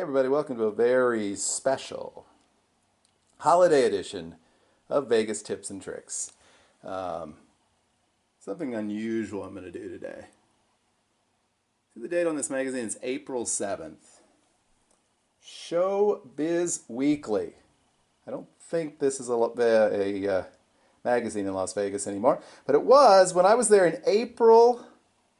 everybody, welcome to a very special holiday edition of Vegas Tips and Tricks. Something unusual I'm going to do today. See the date on this magazine is April 7th. Showbiz Weekly. I don't think this is a magazine in Las Vegas anymore, but it was when I was there in April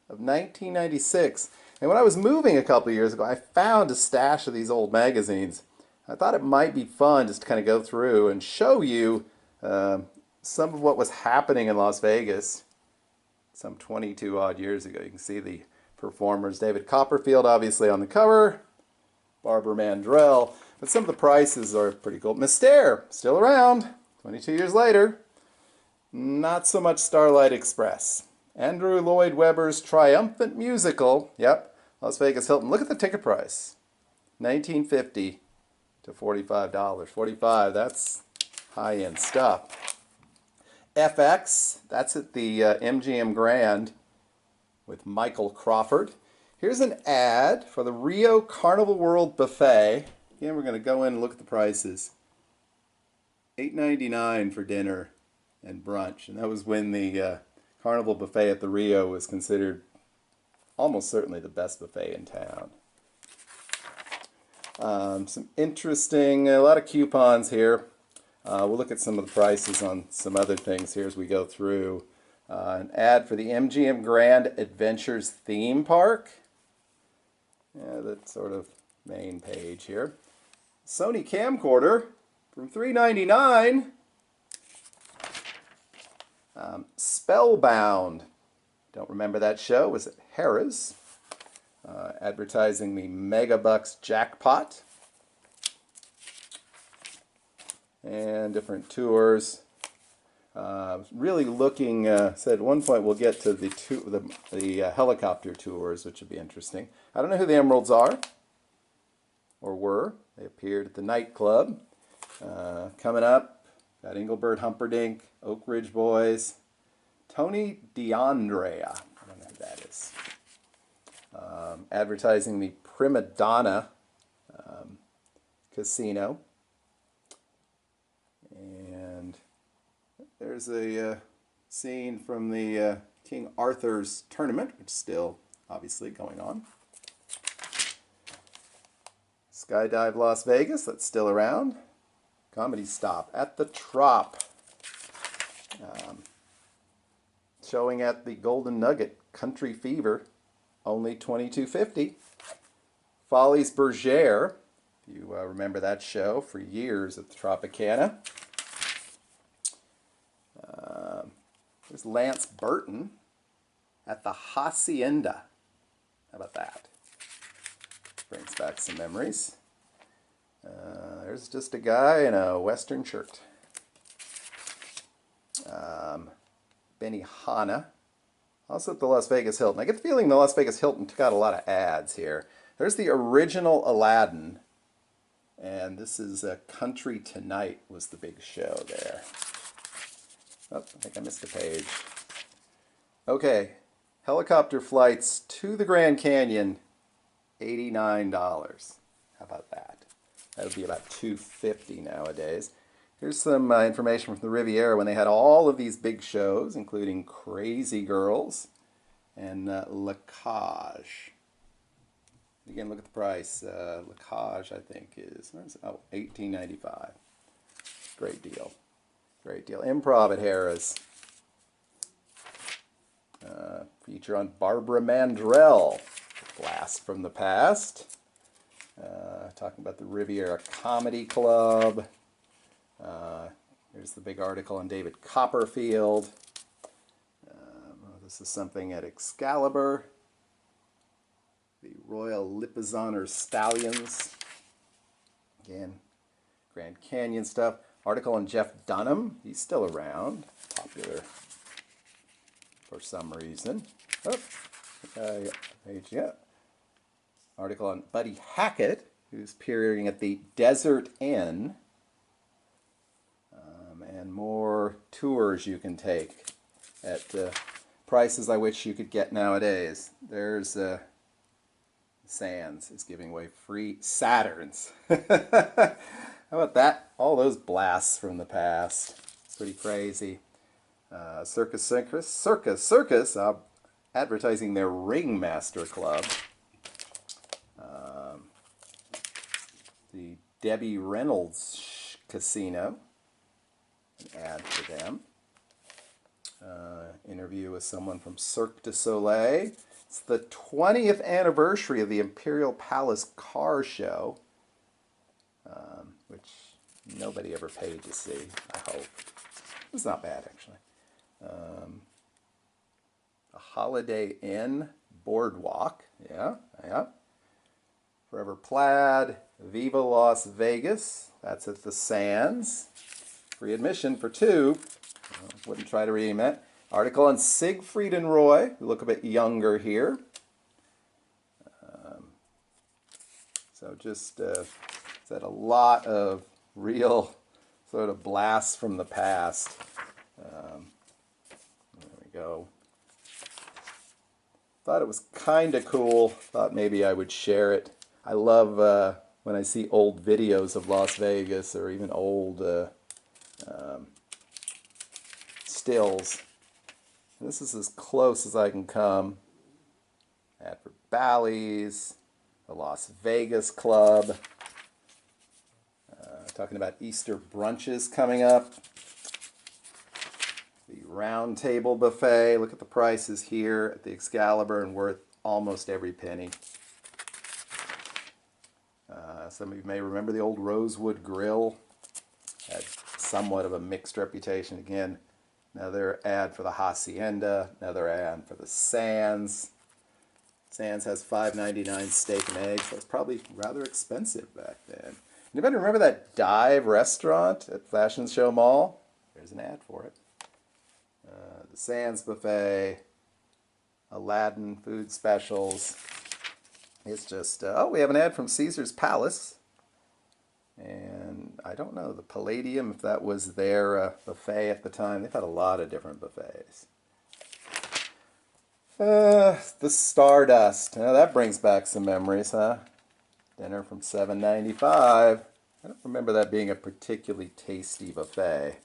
of 1996. And when I was moving a couple of years ago, I found a stash of these old magazines. I thought it might be fun just to kind of go through and show you some of what was happening in Las Vegas some 22 odd years ago. You can see the performers. David Copperfield, obviously, on the cover. Barbara Mandrell. But some of the prices are pretty cool. Mystere, still around, 22 years later. Not so much Starlight Express. Andrew Lloyd Webber's triumphant musical. Yep, Las Vegas Hilton. Look at the ticket price. $19.50 to $45. $45, that's high-end stuff. FX, that's at the MGM Grand with Michael Crawford. Here's an ad for the Rio Carnival World Buffet. Again, we're going to go in and look at the prices. $8.99 for dinner and brunch. And that was when the Carnival Buffet at the Rio was considered almost certainly the best buffet in town. Some interesting, a lot of coupons here. We'll look at some of the prices on some other things here as we go through. An ad for the MGM Grand Adventures theme park. Yeah, that's sort of main page here. Sony camcorder from $3.99. Spellbound. Don't remember that show. Was it Harrah's? Advertising the Megabucks jackpot. And different tours. Really looking, said at one point we'll get to the helicopter tours, which would be interesting. I don't know who the Emeralds are, or were. They appeared at the nightclub. Coming up, got Engelbert Humperdinck, Oak Ridge Boys, Tony DeAndrea. I don't know who that is. Advertising the Prima Donna Casino. And there's a scene from the King Arthur's tournament, which is still obviously going on. Skydive Las Vegas, that's still around. Comedy Stop at the Trop. Showing at the Golden Nugget, Country Fever, only $22.50. Follies Bergère, if you remember that show for years at the Tropicana. There's Lance Burton at the Hacienda. How about that? Brings back some memories. There's just a guy in a Western shirt. Benihana. Also at the Las Vegas Hilton. I get the feeling the Las Vegas Hilton took out a lot of ads here. There's the original Aladdin. And this is Country Tonight was the big show there. Oh, I think I missed a page. Okay. Helicopter flights to the Grand Canyon, $89. How about that? That would be about $250 nowadays. Here's some information from the Riviera when they had all of these big shows, including Crazy Girls and La Cage. Again, look at the price. La Cage, I think, is $18.95. Great deal. Great deal. Improv at Harrah's. Feature on Barbara Mandrell. Blast from the past. Talking about the Riviera Comedy Club. Here's the big article on David Copperfield. This is something at Excalibur. The Royal Lipizzaner Stallions. Again, Grand Canyon stuff. Article on Jeff Dunham. He's still around. Popular for some reason. Oh, page, yeah. Article on Buddy Hackett, who's appearing at the Desert Inn. And more tours you can take at prices I wish you could get nowadays. There's Sands is giving away free Saturns. How about that? All those blasts from the past. It's pretty crazy. Circus, advertising their Ringmaster Club. The Debbie Reynolds Casino, an ad for them. Interview with someone from Cirque du Soleil. It's the 20th anniversary of the Imperial Palace Car Show, which nobody ever paid to see, I hope. It's not bad, actually. A Holiday Inn Boardwalk. Yeah. Forever Plaid. Viva Las Vegas. That's at the Sands. Free admission for 2. Wouldn't try to redeem that. Article on Siegfried and Roy, who look a bit younger here. So just said a lot of real sort of blasts from the past. There we go. Thought it was kind of cool. Thought maybe I would share it. I love when I see old videos of Las Vegas or even old stills. This is as close as I can come. Ad for Bally's, the Las Vegas Club. Talking about Easter brunches coming up. The Round Table Buffet. Look at the prices here at the Excalibur, and worth almost every penny. Some of you may remember the old Rosewood Grill. Had somewhat of a mixed reputation. Again, another ad for the Hacienda. Another ad for the Sands. Sands has $5.99 steak and eggs. So it's probably rather expensive back then. Anybody remember that dive restaurant at Fashion Show Mall? There's an ad for it. The Sands Buffet. Aladdin food specials. It's just, we have an ad from Caesar's Palace. And I don't know, the Palladium, if that was their buffet at the time. They've had a lot of different buffets. The Stardust. Now that brings back some memories, huh? Dinner from $7.95. I don't remember that being a particularly tasty buffet.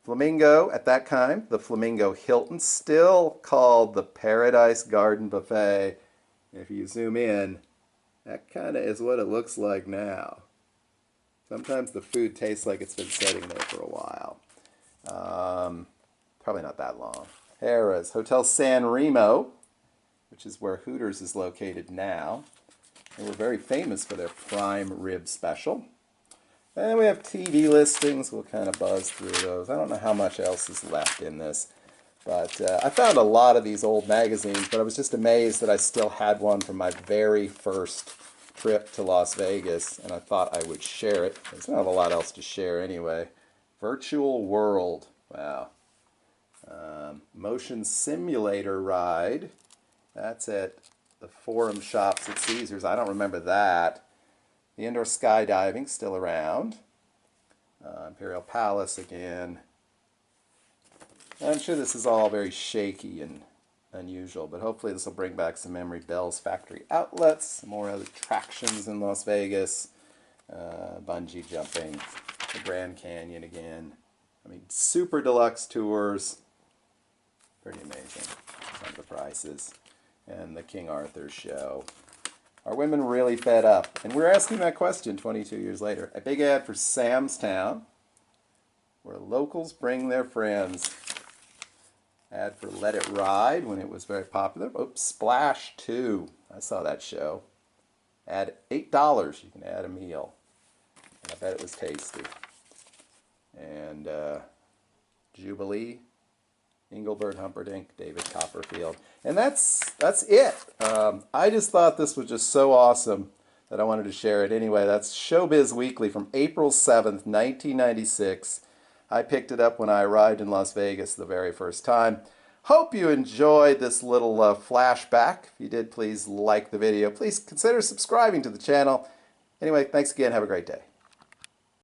Flamingo, at that time, the Flamingo Hilton, still called the Paradise Garden Buffet. If you zoom in, that kind of is what it looks like now. Sometimes the food tastes like it's been sitting there for a while. Probably not that long. Harrah's, Hotel San Remo, which is where Hooters is located now. They were very famous for their prime rib special. And we have TV listings. We'll kind of buzz through those. I don't know how much else is left in this. But I found a lot of these old magazines, but I was just amazed that I still had one from my very first trip to Las Vegas, and I thought I would share it. There's not a lot else to share anyway. Virtual World. Wow. Motion Simulator Ride. That's at the Forum Shops at Caesars. I don't remember that. The Indoor Skydiving, still around. Imperial Palace again. I'm sure this is all very shaky and unusual, but hopefully this will bring back some memory. Bell's Factory Outlets, some more other attractions in Las Vegas, bungee jumping, the Grand Canyon again. I mean, super deluxe tours, pretty amazing. Some of the prices, and the King Arthur show. Are women really fed up? And we're asking that question 22 years later. A big ad for Sam's Town, where locals bring their friends. Ad for Let It Ride when it was very popular. Oops, Splash 2. I saw that show. Add $8. You can add a meal. And I bet it was tasty. And Jubilee, Engelbert Humperdinck, David Copperfield. And that's it. I just thought this was just so awesome that I wanted to share it. Anyway, that's Showbiz Weekly from April 7th, 1996. I picked it up when I arrived in Las Vegas the very first time. Hope you enjoyed this little flashback. If you did, please like the video. Please consider subscribing to the channel. Anyway, thanks again. Have a great day.